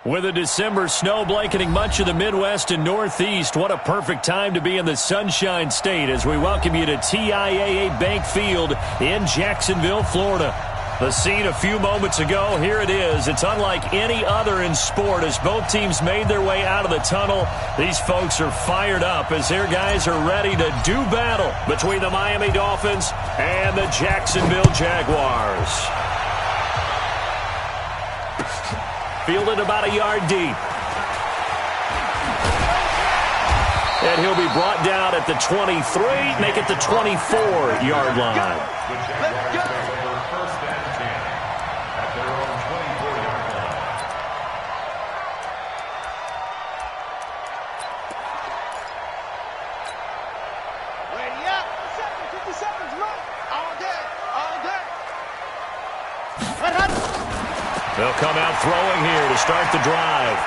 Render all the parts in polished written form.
With a December snow blanketing much of the Midwest and Northeast, what a perfect time to be in the Sunshine State as we welcome you to TIAA Bank Field in Jacksonville, Florida. The scene a few moments ago, here it is. It's unlike any other in sport as both teams made their way out of the tunnel. These folks are fired up as their guys are ready to do battle between the Miami Dolphins and the Jacksonville Jaguars. Fielded about a yard deep. And he'll be brought down at the 23, make it the 24-yard line. Let's go. First and 10 at their own 24-yard line. Ready up. 50 seconds, run. All day. All day. Run. They'll come out throwing here to start the drive.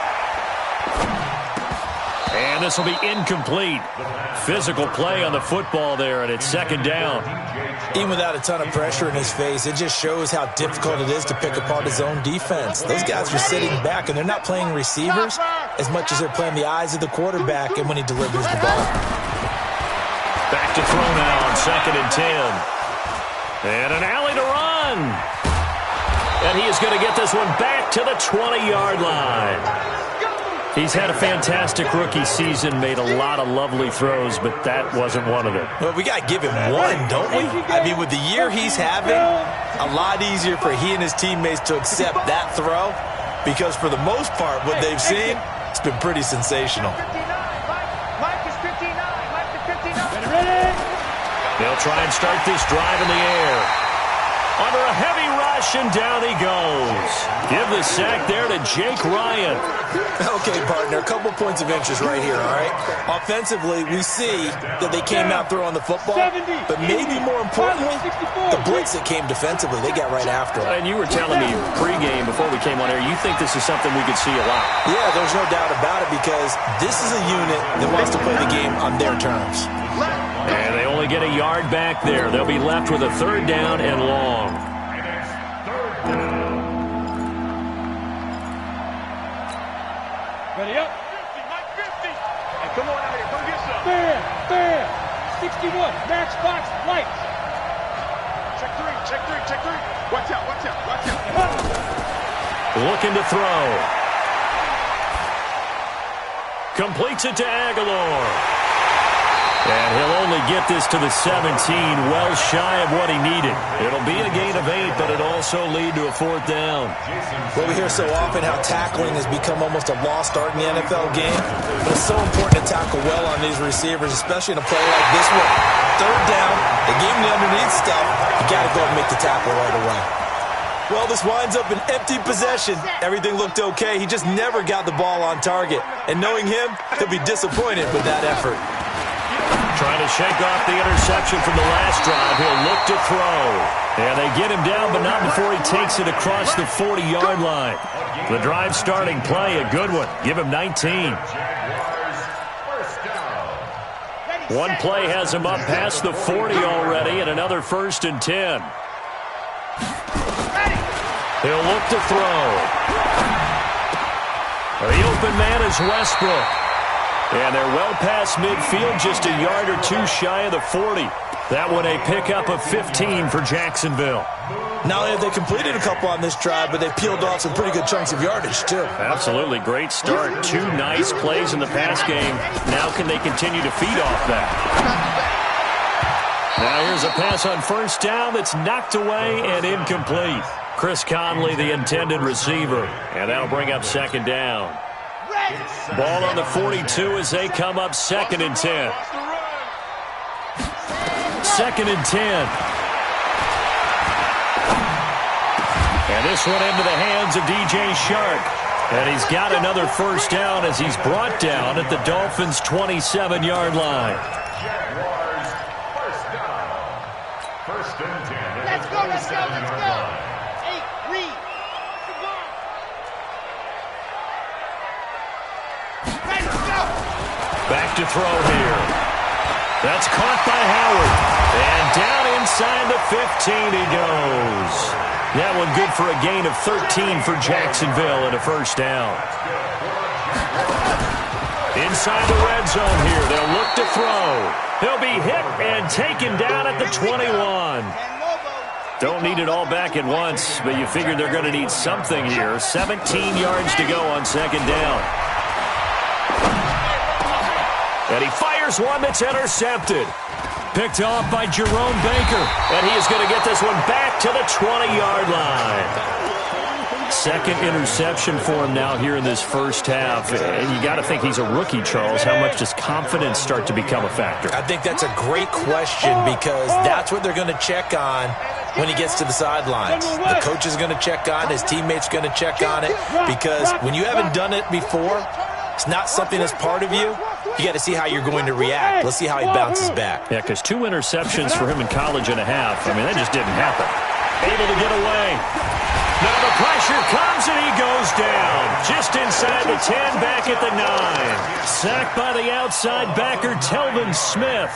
And this will be incomplete. Physical play on the football there, and it's second down. Even without a ton of pressure in his face, it just shows how difficult it is to pick apart his own defense. Those guys are sitting back, and they're not playing receivers as much as they're playing the eyes of the quarterback and when he delivers the ball. Back to throw now on second and 10. And an alley to run. And he is going to get this one back to the 20-yard line. He's had a fantastic rookie season, made a lot of lovely throws, but that wasn't one of them. Well, we got to give him one, don't we? I mean, with the year he's having, a lot easier for he and his teammates to accept that throw because for the most part, what they've seen, it's been pretty sensational. Mike is 59. Mike is 59. They'll try and start this drive in the air. Under a heavy rush, and down he goes. Give the sack there to Jake Ryan. Okay, partner, a couple points of interest right here, all right? Offensively, we see that they came out throwing the football, but maybe more importantly, the blitz that came defensively, they got right after it. And you were telling me pregame before we came on air, you think this is something we could see a lot. Yeah, there's no doubt about it because this is a unit that wants to play the game on their terms. And they only get a yard back there. They'll be left with a third down and long. Ready up. 50, Mike 50. Hey, come on out here. Come get some. Fair. 61. Max box. Lights. Check three. Watch out. Looking to throw. Completes it to Aguilar. And he'll only get this to the 17, well shy of what he needed. It'll be a gain of 8, but it'll also lead to a fourth down. Well, we hear so often how tackling has become almost a lost art in the NFL game. But it's so important to tackle well on these receivers, especially in a play like this one. Third down, they gave him the underneath stuff. You got to go and make the tackle right away. Well, this winds up an empty possession. Everything looked okay. He just never got the ball on target. And knowing him, he'll be disappointed with that effort. Trying to shake off the interception from the last drive. He'll look to throw. And they get him down, but not before he takes it across the 40-yard line. The drive starting play, a good one. Give him 19. One play has him up past the 40 already, and another first and 10. He'll look to throw. The open man is Westbrook. And they're well past midfield, just a yard or two shy of the 40. That one a pickup of 15 for Jacksonville. Not only have they completed a couple on this drive, but they peeled off some pretty good chunks of yardage, too. Absolutely. Great start. Two nice plays in the pass game. Now can they continue to feed off that? Now here's a pass on first down that's knocked away and incomplete. Chris Conley, the intended receiver. And that'll bring up second down. Ball on the 42 as they come up second and 10. Second and 10. And this one into the hands of DJ Shark. And he's got another first down as he's brought down at the Dolphins' 27-yard line. Jaguars, first down. First and 10. Let's go. 8, read. Back to throw here. That's caught by Howard. And down inside the 15 he goes. That one good for a gain of 13 for Jacksonville and a first down. Inside the red zone here. They'll look to throw. He'll be hit and taken down at the 21. Don't need it all back at once, but you figure they're going to need something here. 17 yards to go on second down. And he fires one that's intercepted. Picked off by Jerome Baker. And he is going to get this one back to the 20-yard line. Second interception for him now here in this first half. And you got to think he's a rookie, Charles. How much does confidence start to become a factor? I think that's a great question because that's what they're going to check on when he gets to the sidelines. The coach is going to check on, his teammates going to check on it, because when you haven't done it before, it's not something that's part of you. You got to see how you're going to react. Let's see how he bounces back. Yeah, because 2 interceptions for him in college and a half. I mean, that just didn't happen. Able to get away. Now the pressure comes and he goes down. Just inside the 10, back at the 9. Sacked by the outside backer, Telvin Smith.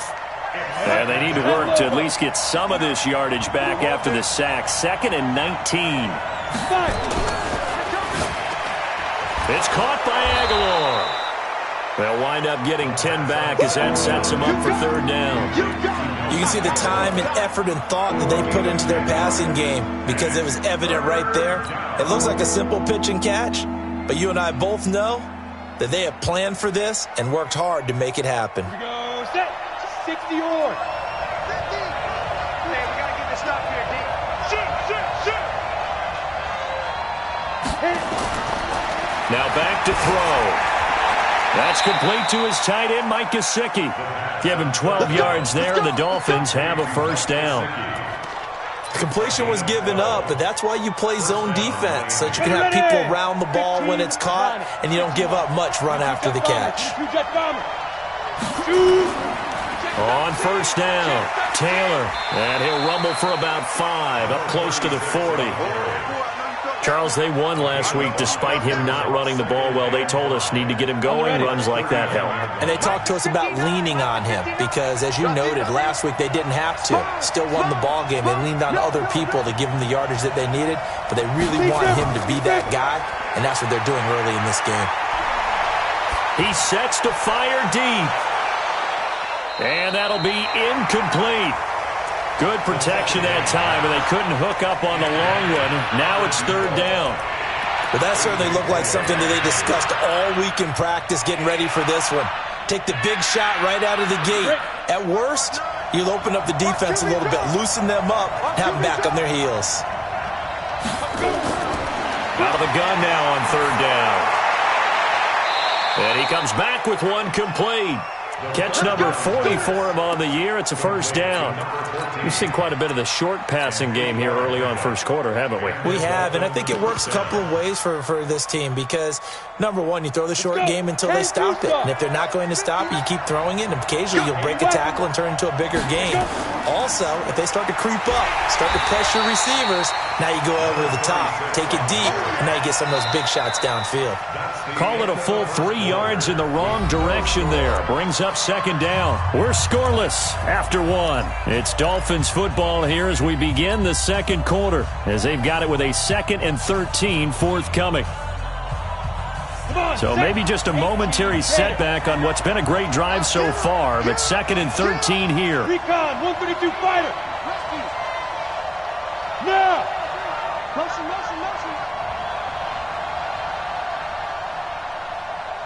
And they need to work to at least get some of this yardage back after the sack. 2nd and 19. It's caught by Aguilar. They'll wind up getting 10 back as that sets them up for third down. You can see the time and effort and thought that they put into their passing game because it was evident right there. It looks like a simple pitch and catch, but you and I both know that they have planned for this and worked hard to make it happen. Here we go. Set. 60 or. Hey, we got to get this stop here, D. Shoot. Now back to throw. That's complete to his tight end, Mike Gesicki. Give him 12 yards there, and the Dolphins have a first down. Completion was given up, but that's why you play zone defense, so that you can have people around the ball when it's caught, and you don't give up much run after the catch. On first down, Taylor, and he'll rumble for about 5, up close to the 40. Charles, they won last week despite him not running the ball well. They told us need to get him going. Runs like that help. And they talked to us about leaning on him because, as you noted, last week they didn't have to. Still won the ball game. They leaned on other people to give them the yardage that they needed, but they really want him to be that guy, and that's what they're doing early in this game. He sets to fire deep. And that'll be incomplete. Good protection that time, and they couldn't hook up on the long one. Now it's third down. But that certainly looked like something that they discussed all week in practice getting ready for this one. Take the big shot right out of the gate. At worst, you'll open up the defense a little bit, loosen them up, have them back on their heels. Out of the gun now on third down. And he comes back with one complete. Catch number 40 for him on the year. It's a first down. We've seen quite a bit of the short passing game here early on first quarter, haven't we? We have, and I think it works a couple of ways for this team because, number one, you throw the short game until they stop it. And if they're not going to stop it, you keep throwing it, and occasionally you'll break a tackle and turn into a bigger game. Also, if they start to creep up, start to pressure receivers, now you go over the top, take it deep, and now you get some of those big shots downfield. Call it a full 3 yards in the wrong direction there. Brings up second down. We're scoreless after 1. It's Dolphins football here as we begin the second quarter, as they've got it with a 2nd and 13 forthcoming. So maybe just a momentary setback on what's been a great drive so far, but 2nd and 13 here. Recon, 132 fighter. Now. Motion.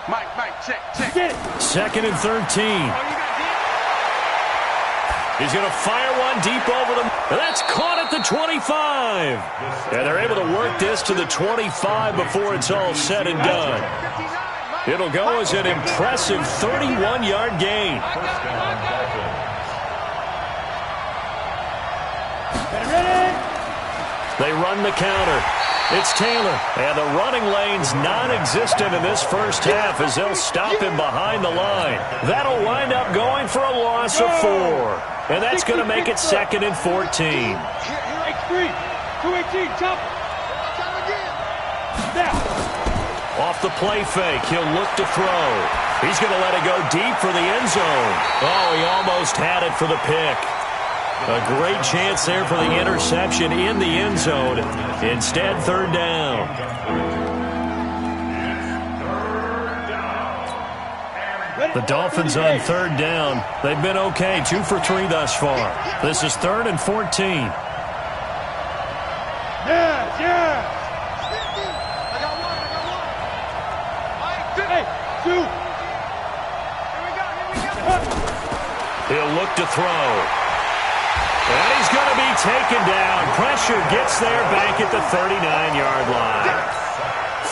Mike, check. 2nd and 13. He's going to fire one deep over them. That's caught at the 25. And they're able to work this to the 25 before it's all said and done. It'll go as an impressive 31-yard gain. They run the counter. It's Taylor, and the running lane's non-existent in this first half as they'll stop him behind the line. That'll wind up going for a loss of 4, and that's going to make it 2nd and 14. X3, 218, chop. Now. Off the play fake, he'll look to throw. He's going to let it go deep for the end zone. Oh, he almost had it for the pick. A great chance there for the interception in the end zone. Instead, third down. The Dolphins on third down. They've been okay, 2 for 3 thus far. This is 3rd and 14. Yeah. I got one. Hey, 2. Here we go. He'll look to throw. And he's going to be taken down. Pressure gets there back at the 39-yard line.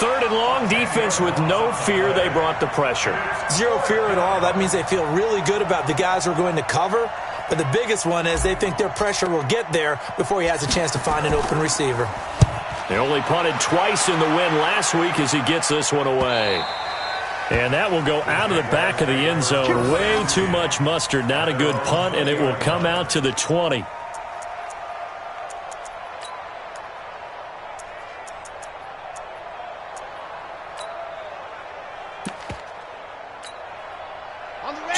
3rd and long, defense with no fear. They brought the pressure. Zero fear at all. That means they feel really good about the guys who are going to cover. But the biggest one is they think their pressure will get there before he has a chance to find an open receiver. They only punted twice in the win last week as he gets this one away. And that will go out of the back of the end zone. Way too much mustard. Not a good punt, and it will come out to the 20.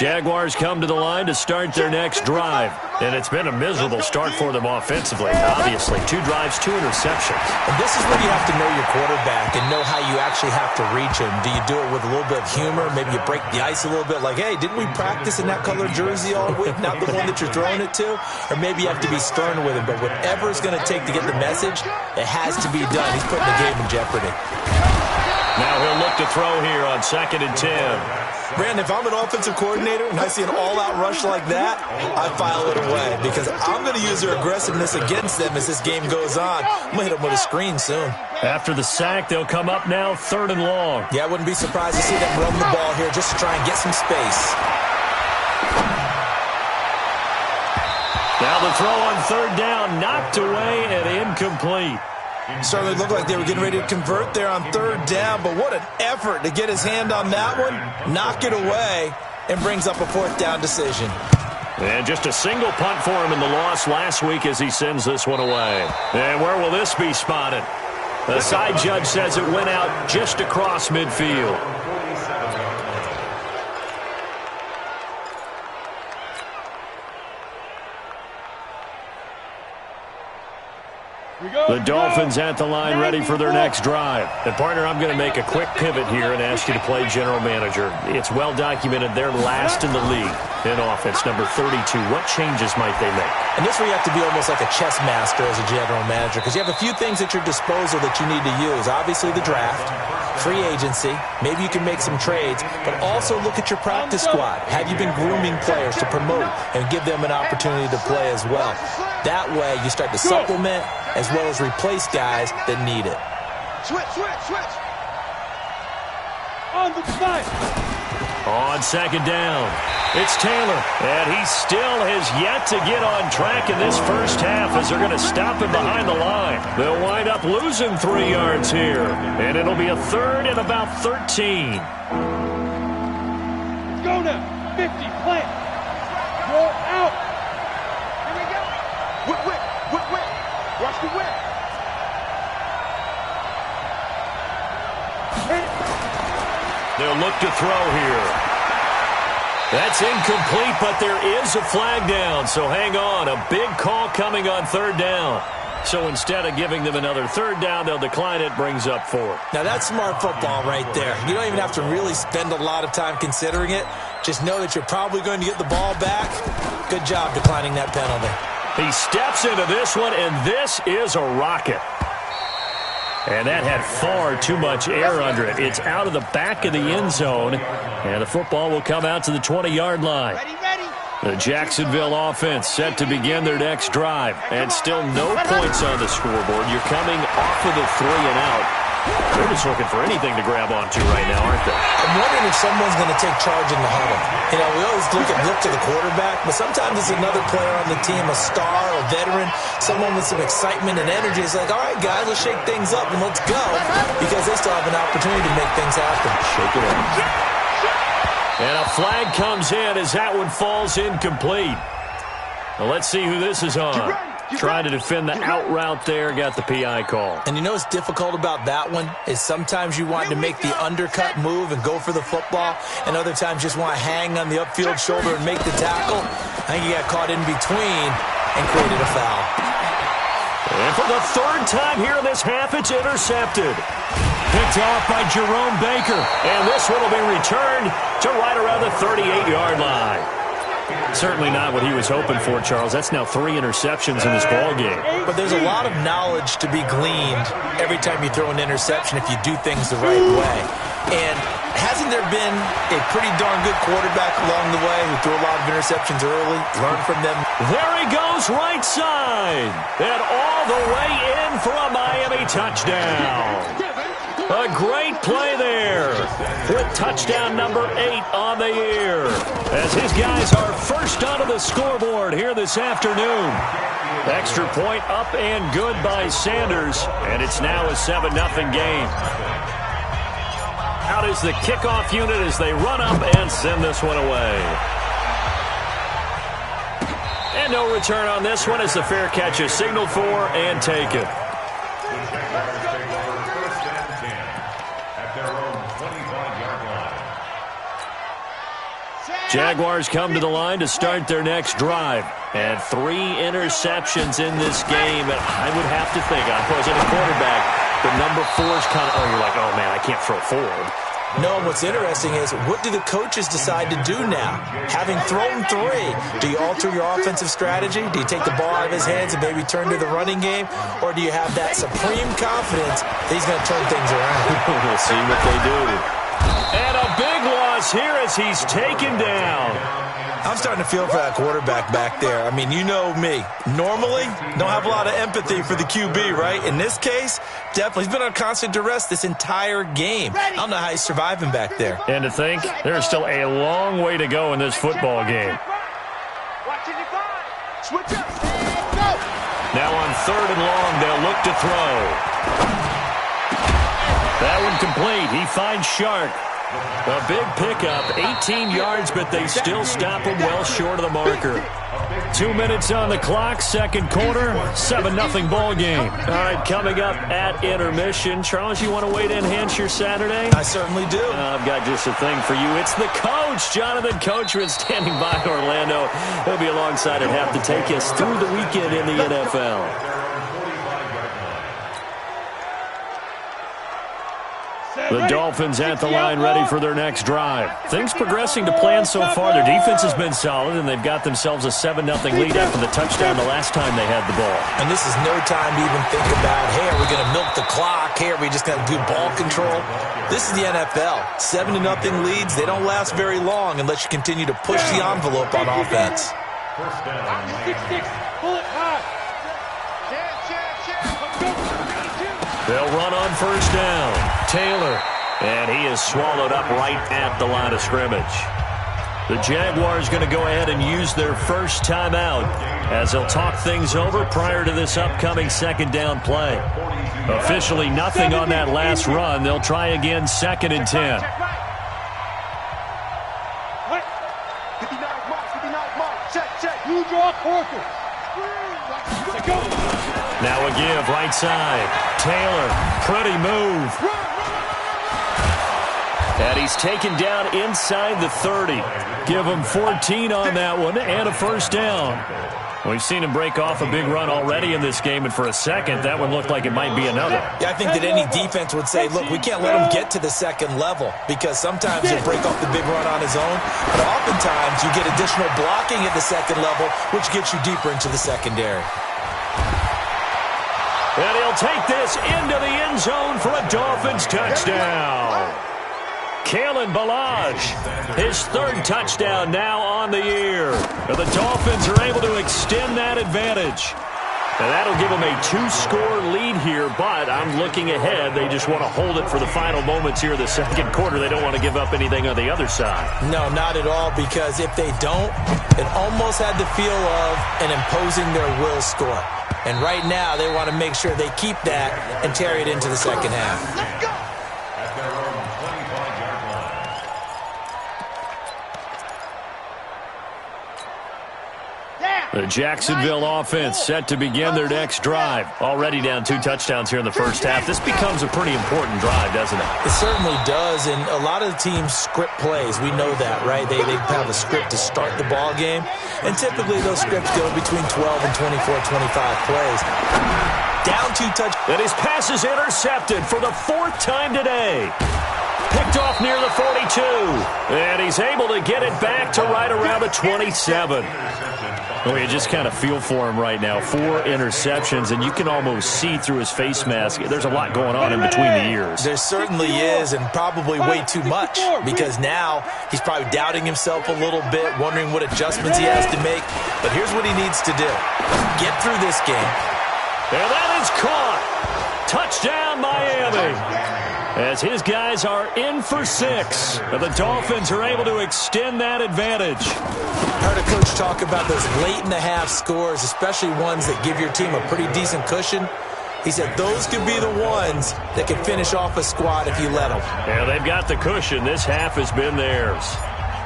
Jaguars come to the line to start their next drive. And it's been a miserable start for them offensively. Obviously, 2 drives, 2 interceptions. And this is where you have to know your quarterback and know how you actually have to reach him. Do you do it with a little bit of humor? Maybe you break the ice a little bit like, hey, didn't we practice in that color jersey all week? Not the one that you're throwing it to? Or maybe you have to be stern with him. But whatever it's going to take to get the message, it has to be done. He's putting the game in jeopardy. Now he'll look to throw here on 2nd and 10. Brandon, if I'm an offensive coordinator and I see an all-out rush like that, I file it away because I'm going to use their aggressiveness against them as this game goes on. I'm going to hit them with a screen soon. After the sack, they'll come up now 3rd and long. Yeah, I wouldn't be surprised to see them run the ball here just to try and get some space. Now the throw on 3rd down, knocked away and incomplete. Certainly looked like they were getting ready to convert there on 3rd down, but what an effort to get his hand on that one, knock it away, and brings up a 4th down decision. And just a single punt for him in the loss last week as he sends this one away. And where will this be spotted? The side judge says it went out just across midfield. The Dolphins at the line ready for their next drive. And, partner, I'm going to make a quick pivot here and ask you to play general manager. It's well documented they're last in the league in offense, number 32. What changes might they make? And this is where you have to be almost like a chess master as a general manager because you have a few things at your disposal that you need to use. Obviously, the draft, free agency, maybe you can make some trades, but also look at your practice squad. Have you been grooming players to promote and give them an opportunity to play as well? That way, you start to supplement as well as replace guys that need it. Switch. On the side. On 2nd down, it's Taylor, and he still has yet to get on track in this first half as they're going to stop him behind the line. They'll wind up losing 3 yards here, and it'll be a 3rd and about 13. Let's go now. 50, plant. Roll out. Here we go. Whip. Watch the whip. They'll look to throw here. That's incomplete, but there is a flag down, so hang on. A big call coming on 3rd down. So instead of giving them another 3rd down, they'll decline it, brings up 4th. Now that's smart football right there. You don't even have to really spend a lot of time considering it. Just know that you're probably going to get the ball back. Good job declining that penalty. He steps into this one, and this is a rocket. And that had far too much air under it. It's out of the back of the end zone, and the football will come out to the 20-yard line. Ready. The Jacksonville offense set to begin their next drive, and still no points on the scoreboard. You're coming off of the 3 and out. They're just looking for anything to grab onto right now, aren't they? I'm wondering if someone's going to take charge in the huddle. You know, we always look to the quarterback, but sometimes it's another player on the team, a star, a veteran, someone with some excitement and energy. It's like, all right, guys, let's shake things up and let's go, because they still have an opportunity to make things happen. Shake it up. And a flag comes in as that one falls incomplete. Well, let's see who this is on. Trying to defend the out route there, got the PI call. And you know what's difficult about that one is sometimes you want to make the undercut move and go for the football, and other times just want to hang on the upfield shoulder and make the tackle. I think he got caught in between, and created a foul. And for the third time here in this half, it's intercepted. Picked off by Jerome Baker. And this one will be returned to right around the 38-yard line. Certainly not what he was hoping for, Charles. That's now 3 interceptions in this ball game. But there's a lot of knowledge to be gleaned every time you throw an interception if you do things the right way. And hasn't there been a pretty darn good quarterback along the way who threw a lot of interceptions early? Learn from them. There he goes, right side. And all the way in for a Miami touchdown. A great play there with touchdown number 8 on the year. As his guys are first onto the scoreboard here this afternoon. Extra point up and good by Sanders. And it's now a 7-0 game. Out is the kickoff unit as they run up and send this one away. And no return on this one as the fair catch is signaled for and taken. Jaguars come to the line to start their next drive. And 3 interceptions in this game. And I would have to think, I wasn't a quarterback, but number 4 is kind of, you're like, oh, man, I can't throw forward. No, and what's interesting is, what do the coaches decide to do now? Having thrown 3, do you alter your offensive strategy? Do you take the ball out of his hands and maybe turn to the running game? Or do you have that supreme confidence that he's going to turn things around? We'll see what they do. And a big loss here as he's taken down. I'm starting to feel for that quarterback back there. I mean, you know me. Normally, don't have a lot of empathy for the QB, right? In this case, definitely. He's been on constant duress this entire game. I don't know how he's surviving back there. And to think, there's still a long way to go in this football game. Now on 3rd and long, they'll look to throw. That one complete. He finds Shark. A big pickup, 18 yards, but they still stop him well short of the marker. 2 minutes on the clock, second quarter, 7-0 ball game. All right, coming up at intermission. Charles, you want to wait and enhance your Saturday? I certainly do. I've got just a thing for you. It's the coach, Jonathan Coachman, standing by Orlando. He'll be alongside at half to take us through the weekend in the NFL. The Dolphins at the line ready for their next drive. Things progressing to plan so far. Their defense has been solid, and they've got themselves a 7-0 lead after the touchdown the last time they had the ball. And this is no time to even think about, hey, are we going to milk the clock? Hey, are we just going to do ball control? This is the NFL. 7-0 leads, they don't last very long unless you continue to push the envelope on offense. 6-6, pull it high. They'll run on first down. Taylor. And he is swallowed up right at the line of scrimmage. The Jaguars going to go ahead and use their first timeout as they'll talk things over prior to this upcoming second down play. Officially nothing on that last run. They'll try again 2nd and 10. You draw Corker. Now a give, right side. Taylor, pretty move. And he's taken down inside the 30. Give him 14 on that one and a first down. We've seen him break off a big run already in this game, and for a second, that one looked like it might be another. Yeah, I think that any defense would say, look, we can't let him get to the second level because sometimes he'll break off the big run on his own, but oftentimes you get additional blocking at the second level, which gets you deeper into the secondary. And he'll take this into the end zone for a Dolphins touchdown. Kalen Ballage, his 3rd touchdown now on the year. And the Dolphins are able to extend that advantage. And that'll give them a 2-score lead here, but I'm looking ahead. They just want to hold it for the final moments here of the second quarter. They don't want to give up anything on the other side. No, not at all, because if they don't, it almost had the feel of an imposing their will score. And right now, they want to make sure they keep that and carry it into the second half. Let's go. At their own 25-yard line. Yeah. The Jacksonville offense set to begin their next drive. Already down 2 touchdowns here in the first half. This becomes a pretty important drive, doesn't it? It certainly does, and a lot of the teams script plays. We know that, right? They have a script to start the ball game, and typically those scripts go between 12 and 24, 25 plays. Down 2 touchdowns. And his pass is intercepted for the 4th time today. Picked off near the 42. And he's able to get it back to right around the 27. Well, you just kind of feel for him right now. 4 interceptions, and you can almost see through his face mask. There's a lot going on in between the ears. There certainly is, and probably way too much, because now he's probably doubting himself a little bit, wondering what adjustments he has to make. But here's what he needs to do. Get through this game. And that is caught. Touchdown, Miami. As his guys are in for 6. And the Dolphins are able to extend that advantage. I heard a coach talk about those late-in-the-half scores, especially ones that give your team a pretty decent cushion. He said those could be the ones that could finish off a squad if you let them. Yeah, they've got the cushion. This half has been theirs.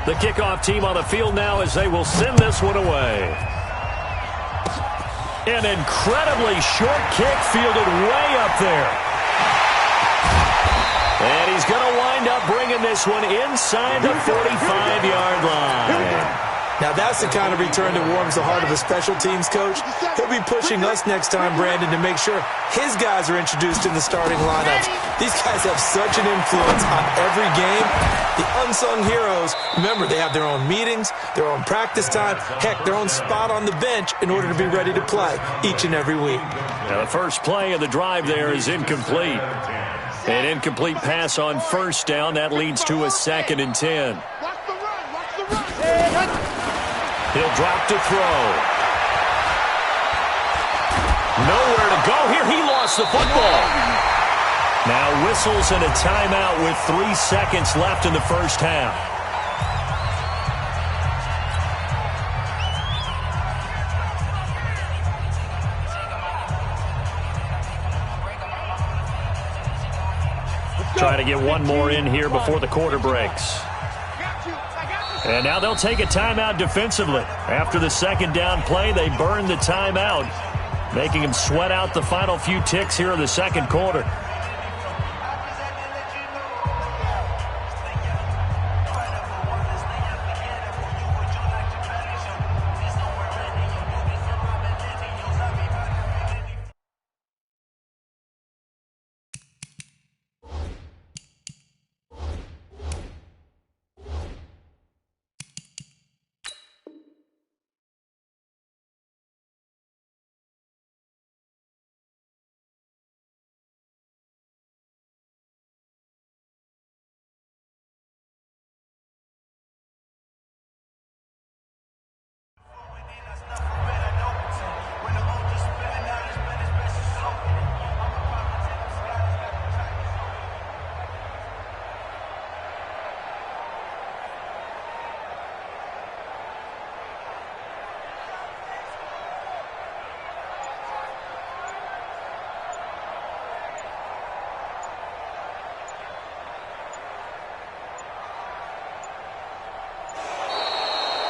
The kickoff team on the field now as they will send this one away. An incredibly short kick fielded way up there. And he's going to wind up bringing this one inside the 45-yard line. Now, that's the kind of return that warms the heart of a special teams coach. He'll be pushing us next time, Brandon, to make sure his guys are introduced in the starting lineups. These guys have such an influence on every game. The unsung heroes, remember, they have their own meetings, their own practice time, heck, their own spot on the bench in order to be ready to play each and every week. Now, the first play of the drive there is incomplete. An incomplete pass on first down. That leads to a 2nd and 10. He'll drop to throw. Nowhere to go here. He lost the football. Now whistles and a timeout with 3 seconds left in the first half. Trying to get one more in here before the quarter breaks. And now they'll take a timeout defensively. After the 2nd down play, they burn the timeout, making them sweat out the final few ticks here in the 2nd quarter.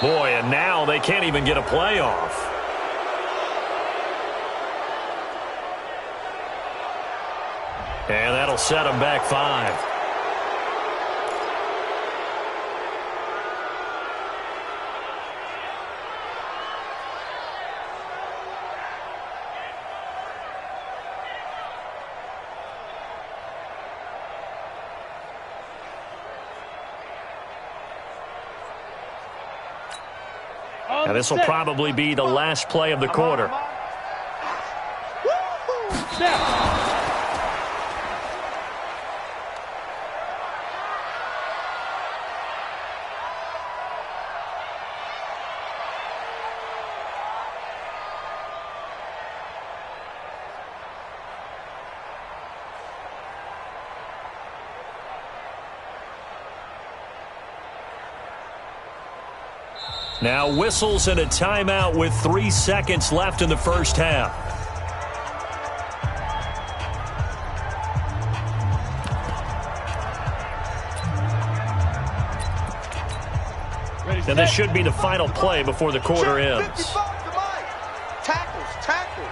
Boy, and now they can't even get a playoff. And that'll set them back 5. Now, this will probably be the last play of the quarter. Now whistles and a timeout with 3 seconds left in the first half. And this should be the final play before the quarter ends. Tackles.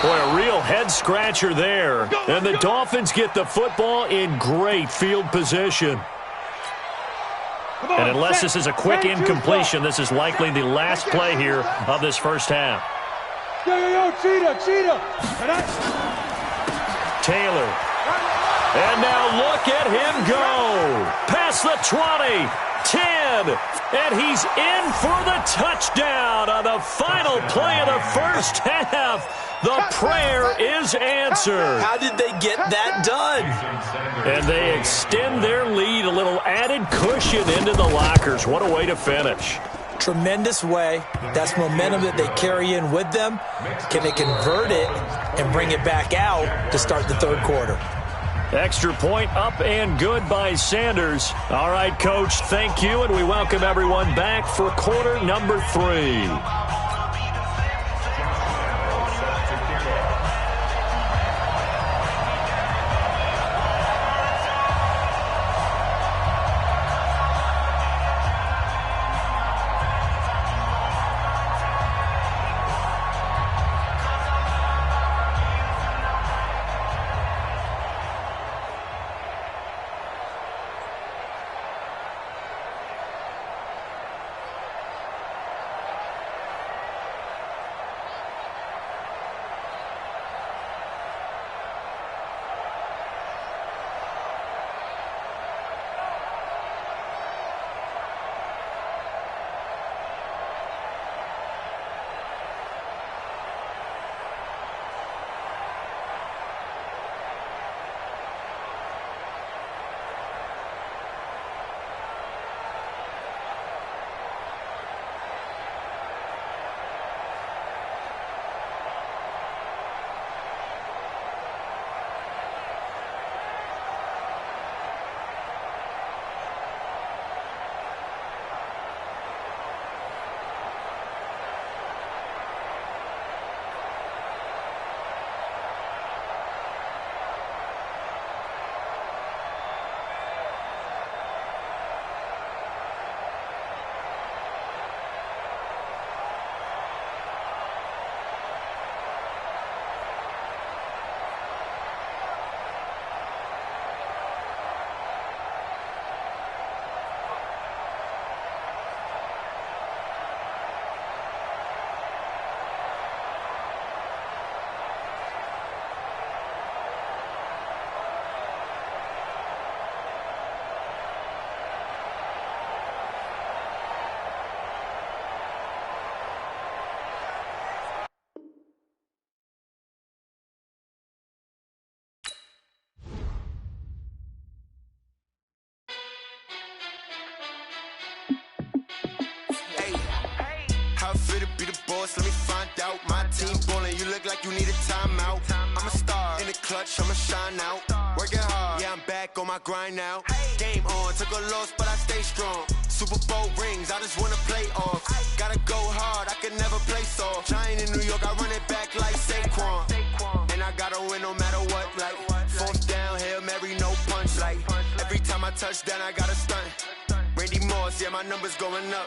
Boy, a real head-scratcher there. And the Dolphins get the football in great field position. And unless this is a quick incompletion, this is likely the last play here of this first half. Cheetah. Taylor. And now look at him go. Past the 20, 10, and he's in for the touchdown on the final play of the first half. The prayer is answered. How did they get that done? And they extend their lead, a little added cushion into the lockers. What a way to finish. Tremendous way. That's momentum that they carry in with them. Can they convert it and bring it back out to start the third quarter? Extra point up and good by Sanders. All right, Coach, thank you, and we welcome everyone back for quarter number 3. Fit to be the boss, let me find out. My team ballin', you look like you need a timeout. I'm a star in the clutch, I'ma shine out. Working hard, yeah, I'm back on my grind now. Game on, took a loss, but I stay strong. Super Bowl rings, I just wanna play off. Gotta go hard, I can never play soft. Giant in New York, I run it back like Saquon. And I gotta win no matter what, like fourth down, Hail Mary, no punch. Like every time I touch down, I gotta stunt. Randy Moss, yeah, my numbers going up.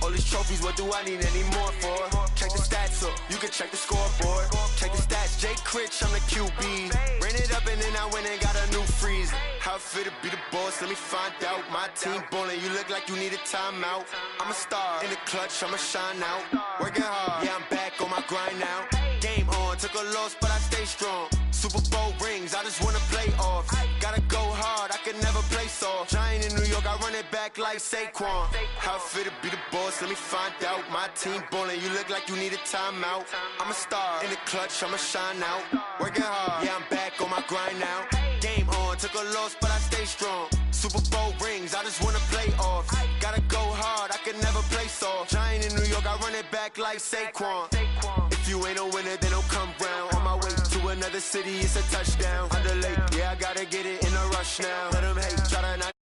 All these trophies, what do I need any more for? Check the stats up, you can check the scoreboard. Check the stats, Jay Critch, I'm the QB. Ran it up and then I went and got a new freeze. How it fit to be the boss, let me find out. My team ballin', you look like you need a timeout. I'm a star in the clutch, I'ma shine out. Working hard, yeah, I'm back on my grind now. Game on, took a loss, but I stay strong. Super Bowl rings, I just wanna play off. Gotta go hard, I can never play soft. Giant in New York, I run it back like Saquon. How it fit to be the boss, let me find out. My team ballin', you look like you need a timeout. I'm a star in the clutch, I'ma shine out. Working hard, yeah, I'm back on my grind now. Game on, took a loss, but I stay strong. Super Bowl rings, I just wanna play off. Gotta go hard, I can never play soft. Giant in New York, I run it back like Saquon. If you ain't a winner, then don't come round. On my way to another city, it's a touchdown. Underlay, yeah, I gotta get it in a rush now. Let them hate, try to not